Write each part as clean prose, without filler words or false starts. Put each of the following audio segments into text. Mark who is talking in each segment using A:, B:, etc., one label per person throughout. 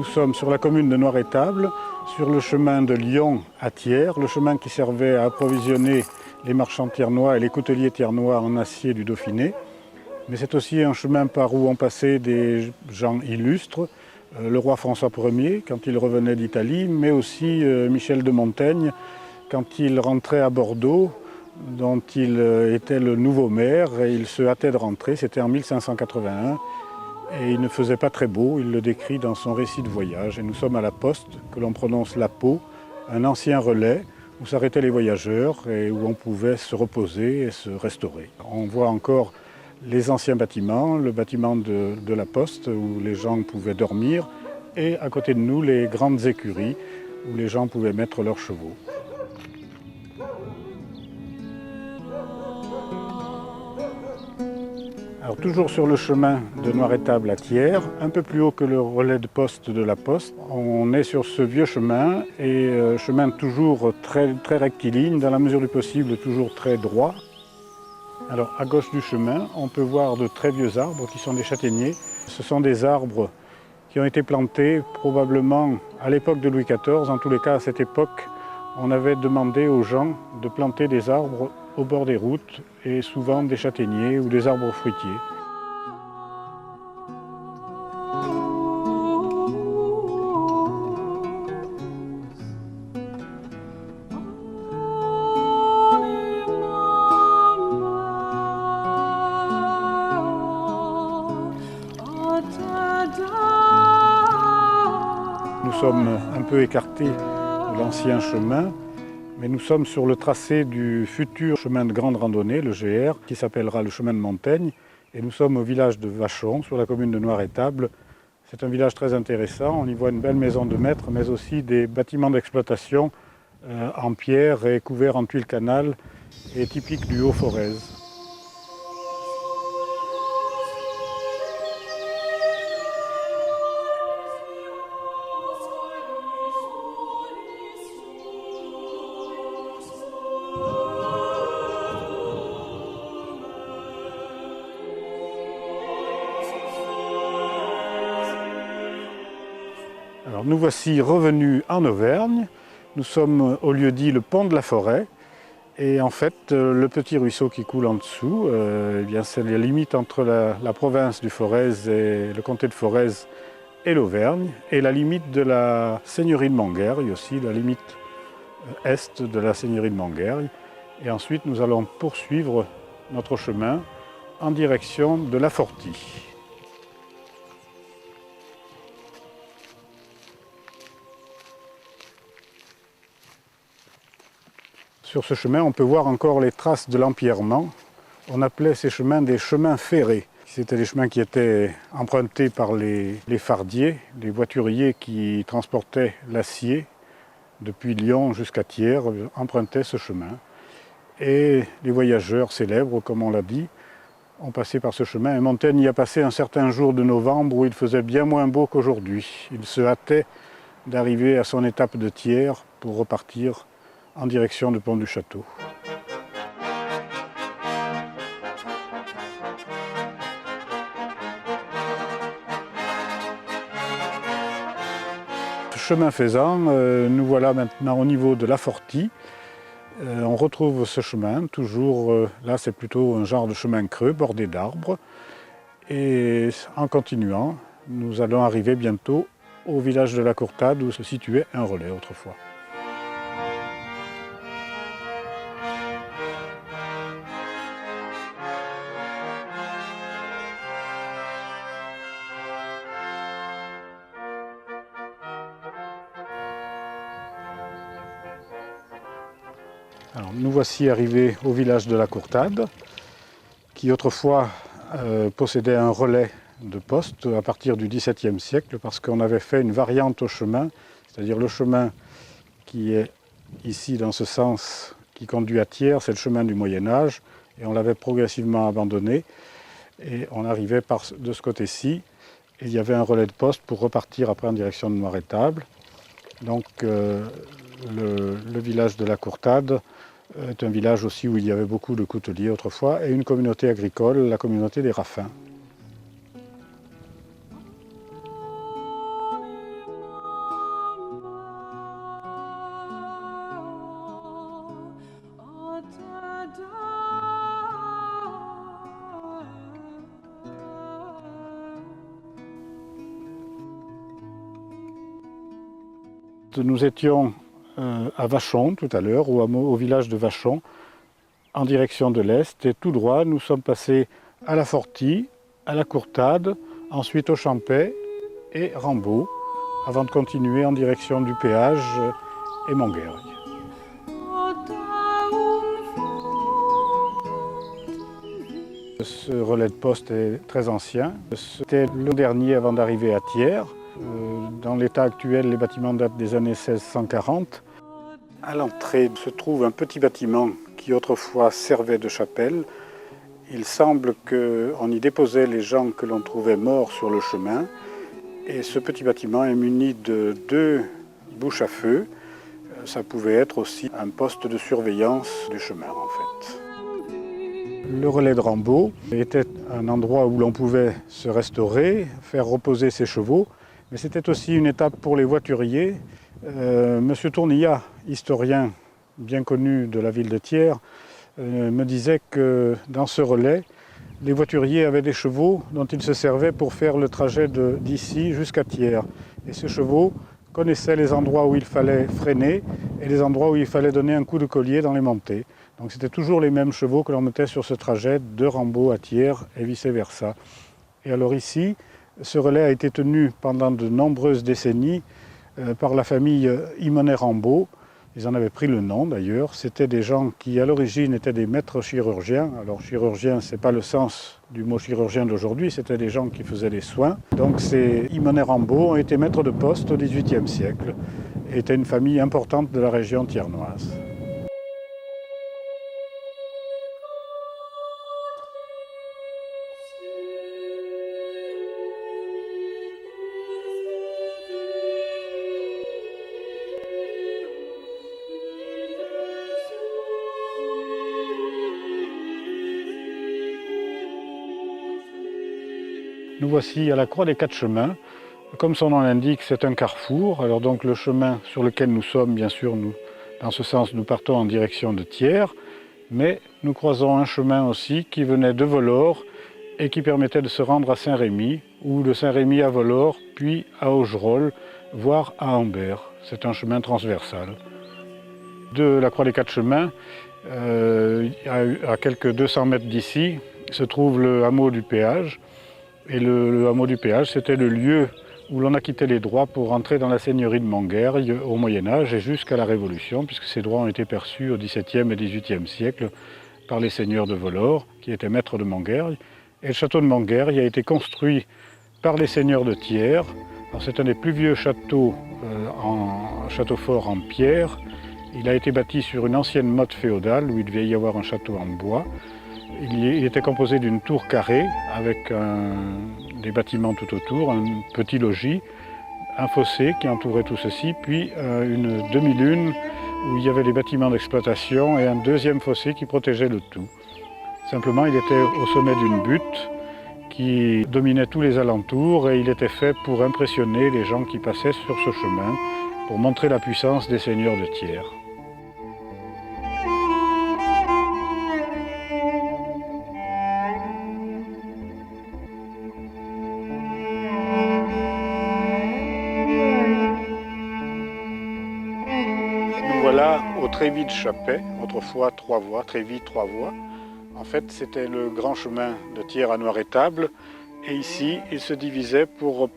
A: Nous sommes sur la commune de Noirétable, sur le chemin de Lyon à Thiers, le chemin qui servait à approvisionner les marchands thiernois et les couteliers thiernois en acier du Dauphiné. Mais c'est aussi un chemin par où ont passé des gens illustres, le roi François Ier quand il revenait d'Italie, mais aussi Michel de Montaigne quand il rentrait à Bordeaux, dont il était le nouveau maire et il se hâtait de rentrer, c'était en 1581. Et il ne faisait pas très beau, il le décrit dans son récit de voyage. Et nous sommes à la poste, que l'on prononce la Pau, un ancien relais où s'arrêtaient les voyageurs et où on pouvait se reposer et se restaurer. On voit encore les anciens bâtiments, le bâtiment de la poste où les gens pouvaient dormir et à côté de nous les grandes écuries où les gens pouvaient mettre leurs chevaux. Alors, toujours sur le chemin de Noirétable à Thiers, un peu plus haut que le relais de poste de la Poste, on est sur ce vieux chemin, et chemin toujours très rectiligne, dans la mesure du possible toujours très droit. Alors à gauche du chemin, on peut voir de très vieux arbres qui sont des châtaigniers. Ce sont des arbres qui ont été plantés probablement à l'époque de Louis XIV. En tous les cas, à cette époque, on avait demandé aux gens de planter des arbres au bord des routes et souvent des châtaigniers ou des arbres fruitiers. Nous sommes un peu écartés de l'ancien chemin, mais nous sommes sur le tracé du futur chemin de grande randonnée, le GR, qui s'appellera le chemin de Montaigne. Et nous sommes au village de Vachon, sur la commune de Noirétable. C'est un village très intéressant. On y voit une belle maison de maître, mais aussi des bâtiments d'exploitation en pierre et couverts en tuiles canal et typiques du Haut-Forez. Alors, nous voici revenus en Auvergne. Nous sommes au lieu dit le pont de la Forêt. Et en fait, le petit ruisseau qui coule en dessous, c'est la limite entre la province du Forez et le comté de Forez et l'Auvergne, et la limite de la seigneurie de Montguerre, aussi la limite est de la seigneurie de Montguerre. Et ensuite, nous allons poursuivre notre chemin en direction de La Fortie. Sur ce chemin, on peut voir encore les traces de l'empierrement. On appelait ces chemins des chemins ferrés. C'était des chemins qui étaient empruntés par les fardiers, les voituriers qui transportaient l'acier depuis Lyon jusqu'à Thiers, empruntaient ce chemin. Et les voyageurs célèbres, comme on l'a dit, ont passé par ce chemin. Et Montaigne y a passé un certain jour de novembre où il faisait bien moins beau qu'aujourd'hui. Il se hâtait d'arriver à son étape de Thiers pour repartir en direction du pont du Château. Chemin faisant, nous voilà maintenant au niveau de La Fortie. On retrouve ce chemin, toujours, là c'est plutôt un genre de chemin creux, bordé d'arbres. Et en continuant, nous allons arriver bientôt au village de la Courtade où se situait un relais autrefois. Alors, nous voici arrivés au village de la Courtade, qui autrefois possédait un relais de poste à partir du XVIIe siècle, parce qu'on avait fait une variante au chemin, c'est-à-dire le chemin qui est ici dans ce sens, qui conduit à Thiers, c'est le chemin du Moyen-Âge, et on l'avait progressivement abandonné, et on arrivait de ce côté-ci, et il y avait un relais de poste pour repartir après en direction de Noirétable. Donc le village de la Courtade est un village aussi où il y avait beaucoup de couteliers autrefois, et une communauté agricole, la communauté des Raffins. Nous étions à Vachon tout à l'heure, au village de Vachon, en direction de l'Est, et tout droit nous sommes passés à la Fortie, à la Courtade, ensuite au Champais et Rambaud, avant de continuer en direction du péage et Montguergue. Ce relais de poste est très ancien. C'était le dernier avant d'arriver à Thiers. Dans l'état actuel, les bâtiments datent des années 1640. À l'entrée se trouve un petit bâtiment qui autrefois servait de chapelle. Il semble qu'on y déposait les gens que l'on trouvait morts sur le chemin. Et ce petit bâtiment est muni de 2 bouches à feu. Ça pouvait être aussi un poste de surveillance du chemin en fait. Le relais de Rambaud était un endroit où l'on pouvait se restaurer, faire reposer ses chevaux, mais c'était aussi une étape pour les voituriers. Monsieur Tournillat, historien bien connu de la ville de Thiers, me disait que dans ce relais, les voituriers avaient des chevaux dont ils se servaient pour faire le trajet d'ici jusqu'à Thiers. Et ces chevaux connaissaient les endroits où il fallait freiner et les endroits où il fallait donner un coup de collier dans les montées. Donc c'était toujours les mêmes chevaux que l'on mettait sur ce trajet de Rambaud à Thiers et vice-versa. Et alors ici, ce relais a été tenu pendant de nombreuses décennies par la famille Ymonet-Rambaud. Ils en avaient pris le nom d'ailleurs. C'était des gens qui à l'origine étaient des maîtres chirurgiens. Alors chirurgien, ce n'est pas le sens du mot chirurgien d'aujourd'hui, c'était des gens qui faisaient des soins. Donc ces Ymonet-Rambaud ont été maîtres de poste au XVIIIe siècle et étaient une famille importante de la région thiernoise. Nous voici à la Croix des Quatre Chemins. Comme son nom l'indique, c'est un carrefour. Alors donc le chemin sur lequel nous sommes, bien sûr, dans ce sens, nous partons en direction de Thiers, mais nous croisons un chemin aussi qui venait de Vollore et qui permettait de se rendre à Saint-Rémy, ou de Saint-Rémy à Vollore, puis à Augerolles, voire à Ambert. C'est un chemin transversal. De la Croix des Quatre Chemins, à quelques 200 mètres d'ici, se trouve le hameau du péage. Et le hameau du péage, c'était le lieu où l'on acquittait les droits pour rentrer dans la seigneurie de Montguergue au Moyen-Âge et jusqu'à la Révolution, puisque ces droits ont été perçus au XVIIe et XVIIIe siècle par les seigneurs de Vollore, qui étaient maîtres de Montguergue. Et le château de Montguergue a été construit par les seigneurs de Thiers. C'est un des plus vieux châteaux, château fort en pierre. Il a été bâti sur une ancienne motte féodale où il devait y avoir un château en bois. Il était composé d'une tour carrée avec des bâtiments tout autour, un petit logis, un fossé qui entourait tout ceci, puis une demi-lune où il y avait des bâtiments d'exploitation et un deuxième fossé qui protégeait le tout. Simplement, il était au sommet d'une butte qui dominait tous les alentours et il était fait pour impressionner les gens qui passaient sur ce chemin, pour montrer la puissance des seigneurs de Thiers. Voilà au Trévis de Chappet, autrefois 3 voies, Trévis 3 voies. En fait, c'était le grand chemin de Thiers à Noiretable. Et ici, il se divisait pour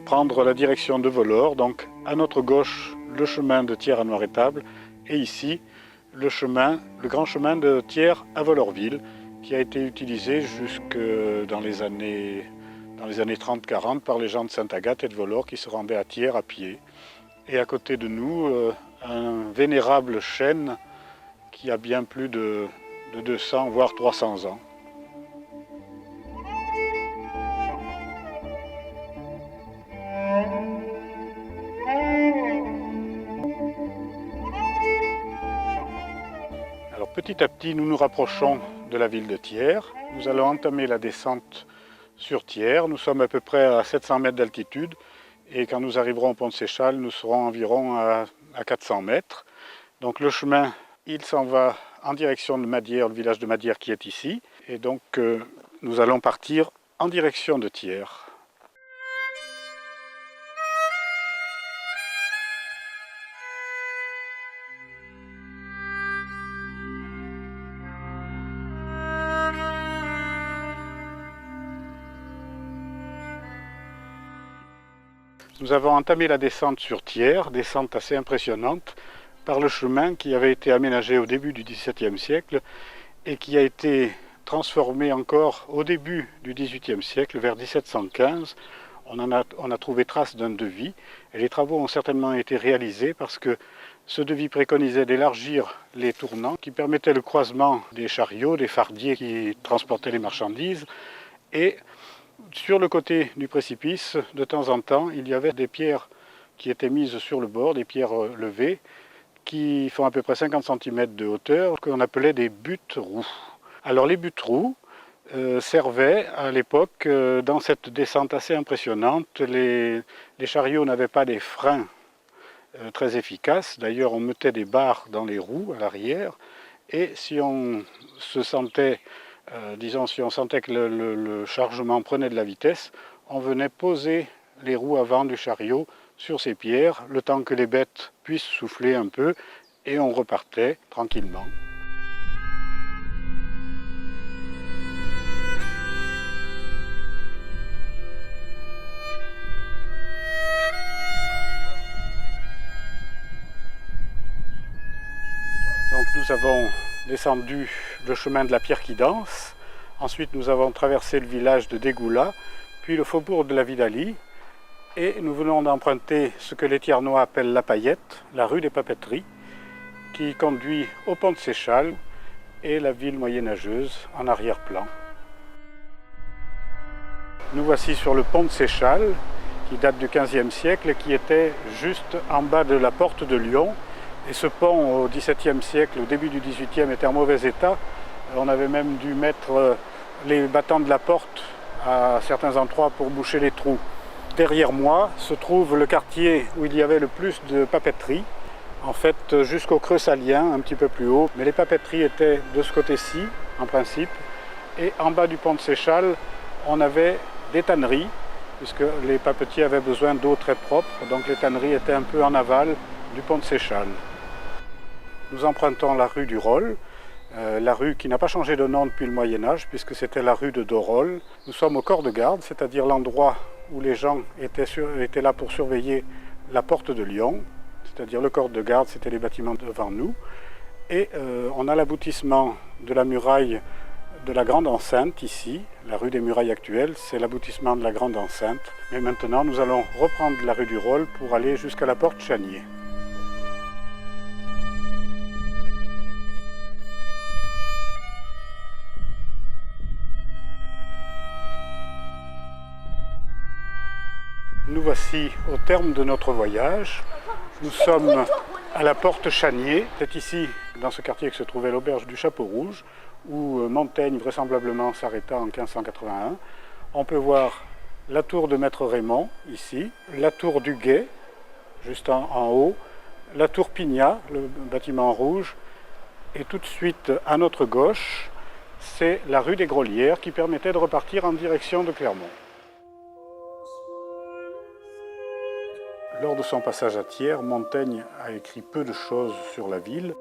A: prendre la direction de Vollore. Donc, à notre gauche, le chemin de Thiers à Noiretable. Et ici, le grand chemin de Thiers à Vollorville, qui a été utilisé jusque dans les années 30-40 par les gens de Sainte-Agathe et de Vollore qui se rendaient à Thiers à pied. Et à côté de nous, un vénérable chêne qui a bien plus de 200 voire 300 ans. Alors petit à petit, nous nous rapprochons de la ville de Thiers. Nous allons entamer la descente sur Thiers. Nous sommes à peu près à 700 mètres d'altitude. Et quand nous arriverons au pont de Séchal, nous serons environ à 400 mètres. Donc le chemin, il s'en va en direction de Madières, le village de Madières qui est ici. Et donc nous allons partir en direction de Thiers. Nous avons entamé la descente sur Thiers, descente assez impressionnante, par le chemin qui avait été aménagé au début du XVIIe siècle et qui a été transformé encore au début du XVIIIe siècle, vers 1715. On a trouvé trace d'un devis et les travaux ont certainement été réalisés parce que ce devis préconisait d'élargir les tournants qui permettaient le croisement des chariots, des fardiers qui transportaient les marchandises. Et sur le côté du précipice, de temps en temps, il y avait des pierres qui étaient mises sur le bord, des pierres levées, qui font à peu près 50 cm de hauteur, qu'on appelait des buttes-roues. Alors les buttes-roues servaient à l'époque, dans cette descente assez impressionnante, les chariots n'avaient pas des freins très efficaces. D'ailleurs, on mettait des barres dans les roues à l'arrière, et si on se sentait, si on sentait que le chargement prenait de la vitesse, on venait poser les roues avant du chariot sur ces pierres, le temps que les bêtes puissent souffler un peu, et on repartait tranquillement. Donc nous avons descendu le chemin de la pierre qui danse, ensuite nous avons traversé le village de Dégoula, puis le faubourg de la Vidalie, et nous venons d'emprunter ce que les Thiernois appellent la Paillette, la rue des Papeteries, qui conduit au pont de Séchal et la ville moyenâgeuse en arrière-plan. Nous voici sur le pont de Séchal, qui date du XVe siècle et qui était juste en bas de la porte de Lyon. Et ce pont, au XVIIe siècle, au début du XVIIIe, était en mauvais état. On avait même dû mettre les battants de la porte à certains endroits pour boucher les trous. Derrière moi se trouve le quartier où il y avait le plus de papeteries, en fait jusqu'au Creux Salien, un petit peu plus haut. Mais les papeteries étaient de ce côté-ci, en principe. Et en bas du pont de Séchal, on avait des tanneries, puisque les papetiers avaient besoin d'eau très propre. Donc les tanneries étaient un peu en aval du pont de Séchal. Nous empruntons la rue du Rolle, la rue qui n'a pas changé de nom depuis le Moyen-Âge, puisque c'était la rue de Dorol. Nous sommes au corps de garde, c'est-à-dire l'endroit où les gens étaient là pour surveiller la porte de Lyon, c'est-à-dire le corps de garde, c'était les bâtiments devant nous. Et on a l'aboutissement de la muraille de la grande enceinte ici, la rue des Murailles actuelle, c'est l'aboutissement de la grande enceinte. Mais maintenant, nous allons reprendre la rue du Rolle pour aller jusqu'à la porte Chanier. Nous voici au terme de notre voyage. Nous sommes à la porte Chanier. C'est ici, dans ce quartier, que se trouvait l'auberge du Chapeau Rouge, où Montaigne vraisemblablement s'arrêta en 1581. On peut voir la tour de Maître Raymond, ici, la tour du Guet, juste en haut, la tour Pignat, le bâtiment rouge, et tout de suite à notre gauche, c'est la rue des Grolières qui permettait de repartir en direction de Clermont. Lors de son passage à Thiers, Montaigne a écrit peu de choses sur la ville.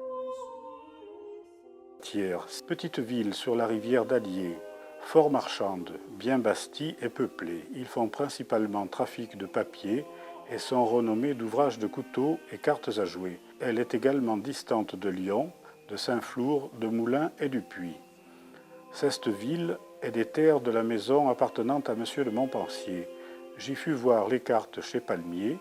A: Thiers, petite ville sur la rivière d'Allier, fort marchande, bien bastie et peuplée. Ils font principalement trafic de papier et sont renommés d'ouvrages de couteaux et cartes à jouer. Elle est également distante de Lyon, de Saint-Flour, de Moulins et du Puy. Cette ville est des terres de la maison appartenant à M. de Montpensier. J'y fus voir les cartes chez Palmier.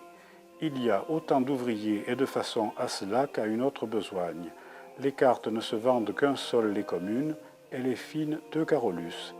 A: Il y a autant d'ouvriers et de façon à cela qu'à une autre besogne. Les cartes ne se vendent qu'un sol les communes, et les fines 2 Carolus.